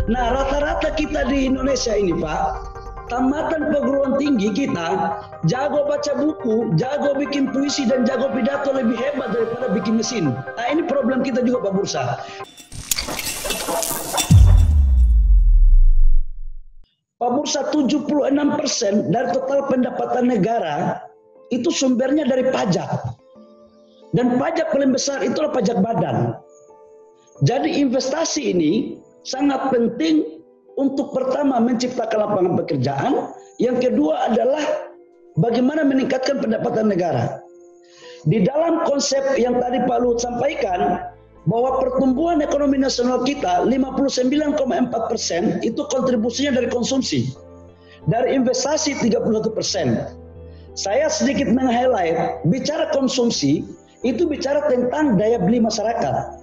Nah, rata-rata kita di Indonesia ini, Pak, tamatan perguruan tinggi kita jago baca buku, jago bikin puisi dan jago pidato lebih hebat daripada bikin mesin. Nah, ini problem kita juga, Pak Bursa. Pak Bursa, 76% dari total pendapatan negara itu sumbernya dari pajak. Dan pajak paling besar itulah pajak badan. Jadi investasi ini sangat penting untuk pertama menciptakan lapangan pekerjaan, yang kedua adalah bagaimana meningkatkan pendapatan negara. Di dalam konsep yang tadi Pak Luhut sampaikan, bahwa pertumbuhan ekonomi nasional kita 59,4% itu kontribusinya dari konsumsi, dari investasi 31%. Saya sedikit meng-highlight, bicara konsumsi itu bicara tentang daya beli masyarakat.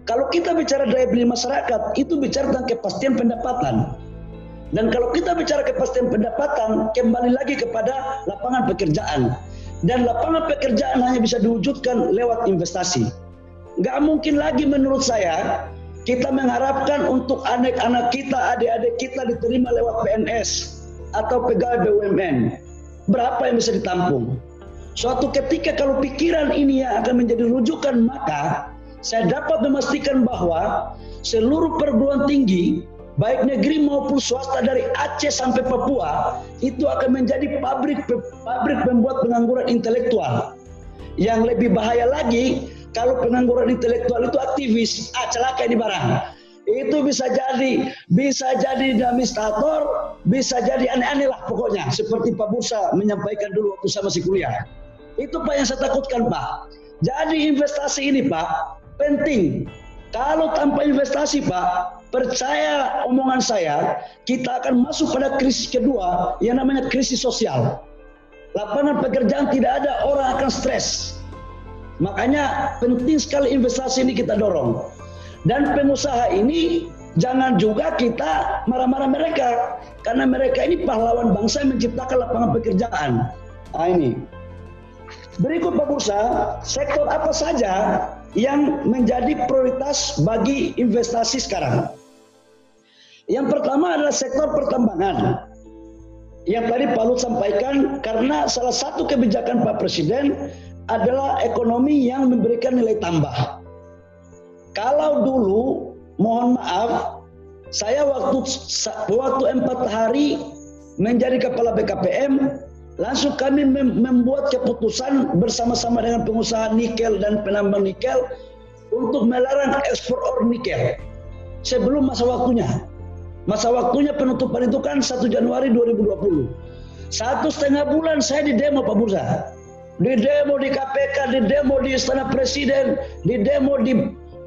Kalau kita bicara daya beli masyarakat, itu bicara tentang kepastian pendapatan. Dan kalau kita bicara kepastian pendapatan, kembali lagi kepada lapangan pekerjaan. Dan lapangan pekerjaan hanya bisa diwujudkan lewat investasi. Nggak mungkin lagi menurut saya, kita mengharapkan untuk anak-anak kita, adik-adik kita diterima lewat PNS atau pegawai BUMN. Berapa yang bisa ditampung? Suatu ketika kalau pikiran ini yang akan menjadi rujukan, maka saya dapat memastikan bahwa seluruh perguruan tinggi, baik negeri maupun swasta dari Aceh sampai Papua, itu akan menjadi pabrik pembuat pengangguran intelektual. Yang lebih bahaya lagi, kalau pengangguran intelektual itu aktivis, celaka ini barang. Itu bisa jadi administrator, bisa jadi aneh-aneh lah pokoknya. Seperti Pak Bursa menyampaikan dulu waktu saya masih kuliah. Itu Pak yang saya takutkan, Pak. Jadi investasi ini, Pak, penting. Kalau tanpa investasi, Pak, percaya omongan saya, kita akan masuk pada krisis kedua yang namanya krisis sosial. Lapangan pekerjaan tidak ada, orang akan stres. Makanya penting sekali investasi ini kita dorong. Dan pengusaha ini jangan juga kita marah-marah mereka, karena mereka ini pahlawan bangsa yang menciptakan lapangan pekerjaan. Nah ini. Berikut Pak Bursa, sektor apa saja yang menjadi prioritas bagi investasi sekarang? Yang pertama adalah sektor pertambangan. Yang tadi Pak Luhut sampaikan, karena salah satu kebijakan Pak Presiden adalah ekonomi yang memberikan nilai tambah. Kalau dulu, mohon maaf, saya waktu 4 hari menjadi kepala BKPM, langsung kami membuat keputusan bersama-sama dengan pengusaha nikel dan penambang nikel untuk melarang ekspor ore nikel sebelum masa waktunya. Masa waktunya penutupan itu kan 1 Januari 2020. 1,5 bulan saya di demo, Pak Bursa. Di demo di KPK, di demo di Istana Presiden, di demo di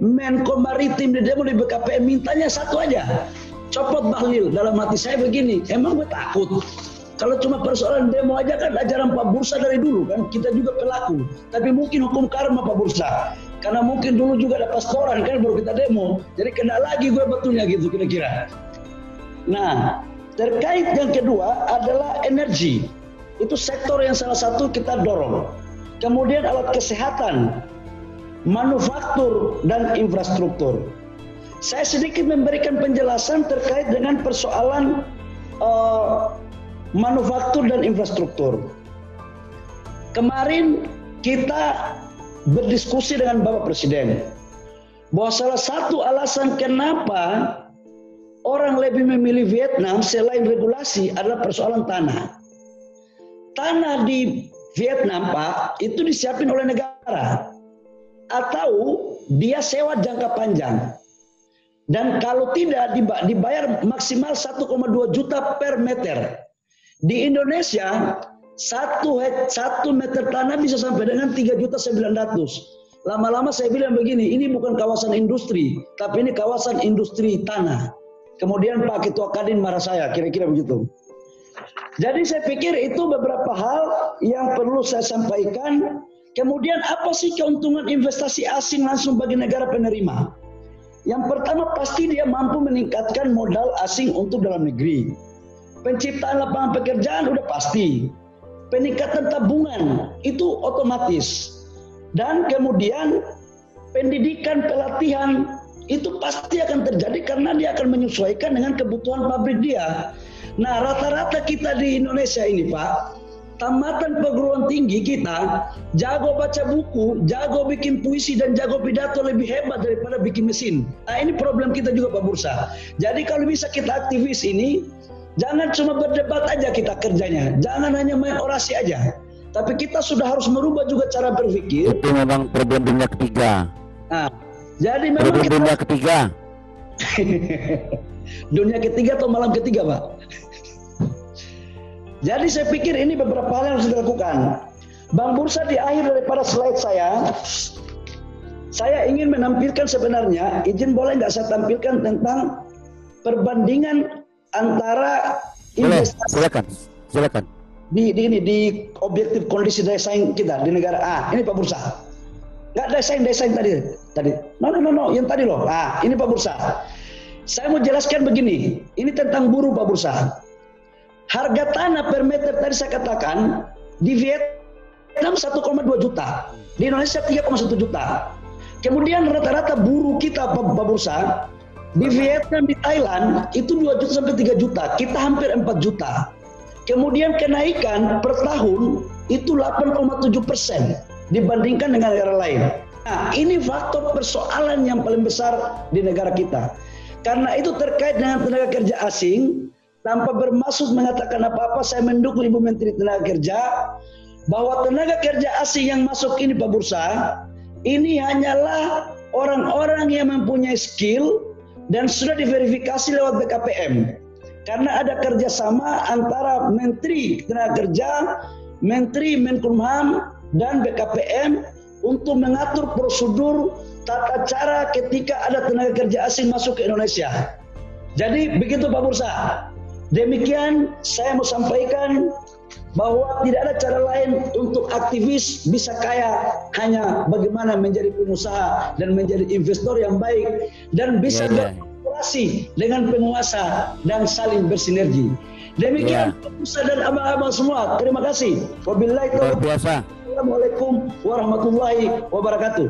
Menko Maritim, di demo di BKPM. Mintanya satu aja, copot Bahlil. Dalam hati saya begini, emang gue takut? Kalau cuma persoalan demo aja kan ajaran Pak Bursa dari dulu kan, kita juga pelaku. Tapi mungkin hukum karma Pak Bursa, karena mungkin dulu juga ada pastoran kan baru kita demo, jadi kena lagi gue betulnya gitu kira-kira. Nah, terkait yang kedua adalah energi. Itu sektor yang salah satu kita dorong. Kemudian alat kesehatan, manufaktur, dan infrastruktur. Saya sedikit memberikan penjelasan terkait dengan persoalan manufaktur dan infrastruktur. Kemarin kita berdiskusi dengan Bapak Presiden bahwa salah satu alasan kenapa orang lebih memilih Vietnam selain regulasi adalah persoalan tanah. Tanah di Vietnam, Pak, itu disiapin oleh negara atau dia sewa jangka panjang. Dan kalau tidak dibayar maksimal 1,2 juta per meter. Di Indonesia 1 meter tanah bisa sampai dengan 3.900.000. Lama-lama saya bilang begini, ini bukan kawasan industri, tapi ini kawasan industri tanah. Kemudian Pak Ketua Kadin marah saya, kira-kira begitu. Jadi saya pikir itu beberapa hal yang perlu saya sampaikan. Kemudian apa sih keuntungan investasi asing langsung bagi negara penerima? Yang pertama pasti dia mampu meningkatkan modal asing untuk dalam negeri. Penciptaan lapangan pekerjaan udah pasti. Peningkatan tabungan itu otomatis. Dan kemudian pendidikan, pelatihan, itu pasti akan terjadi karena dia akan menyesuaikan dengan kebutuhan pabrik dia. Nah, rata-rata kita di Indonesia ini, Pak, tamatan perguruan tinggi kita jago baca buku, jago bikin puisi dan jago pidato lebih hebat daripada bikin mesin. Nah, ini problem kita juga Pak Bursa. Jadi kalau bisa kita aktivis ini, jangan cuma berdebat aja kita kerjanya, jangan hanya main orasi aja. Tapi kita sudah harus merubah juga cara berpikir. Itu memang problem dunia ketiga. Nah, jadi memang problem dunia ketiga. Dunia ketiga atau malam ketiga, Pak? Jadi saya pikir ini beberapa hal yang harus dilakukan. Bang Bursa, di akhir daripada slide saya ingin menampilkan sebenarnya, izin boleh nggak saya tampilkan tentang perbandingan antara investasi. Silakan. Di objektif kondisi daya saing kita di negara. Ini Pak Bursa. Nggak daya saing tadi. No, yang tadi loh. Ini Pak Bursa. Saya mau jelaskan begini. Ini tentang buruh Pak Bursa. Harga tanah per meter tadi saya katakan di Vietnam 1,2 juta, di Indonesia 3,1 juta. Kemudian rata-rata buruh kita Pak Bursa di Vietnam, di Thailand itu 2 juta sampai 3 juta, kita hampir 4 juta. Kemudian kenaikan per tahun itu 8,7% dibandingkan dengan negara lain. Nah, ini faktor persoalan yang paling besar di negara kita. Karena itu terkait dengan tenaga kerja asing. Tanpa bermaksud mengatakan apa-apa, saya mendukung Ibu Menteri Tenaga Kerja bahwa tenaga kerja asing yang masuk ini Pak Bursa, ini hanyalah orang-orang yang mempunyai skill dan sudah diverifikasi lewat BKPM. Karena ada kerjasama antara Menteri Tenaga Kerja, Menteri Menkumham, dan BKPM untuk mengatur prosedur tata cara ketika ada tenaga kerja asing masuk ke Indonesia. Jadi begitu Pak Bursa. Demikian saya mau sampaikan bahwa tidak ada cara lain untuk aktivis bisa kaya hanya bagaimana menjadi pengusaha dan menjadi investor yang baik dan bisa berkolaborasi dengan penguasa dan saling bersinergi. Demikian pengusaha dan abang-abang semua. Terima kasih. Wabillahi taufiq. Assalamualaikum warahmatullahi wabarakatuh.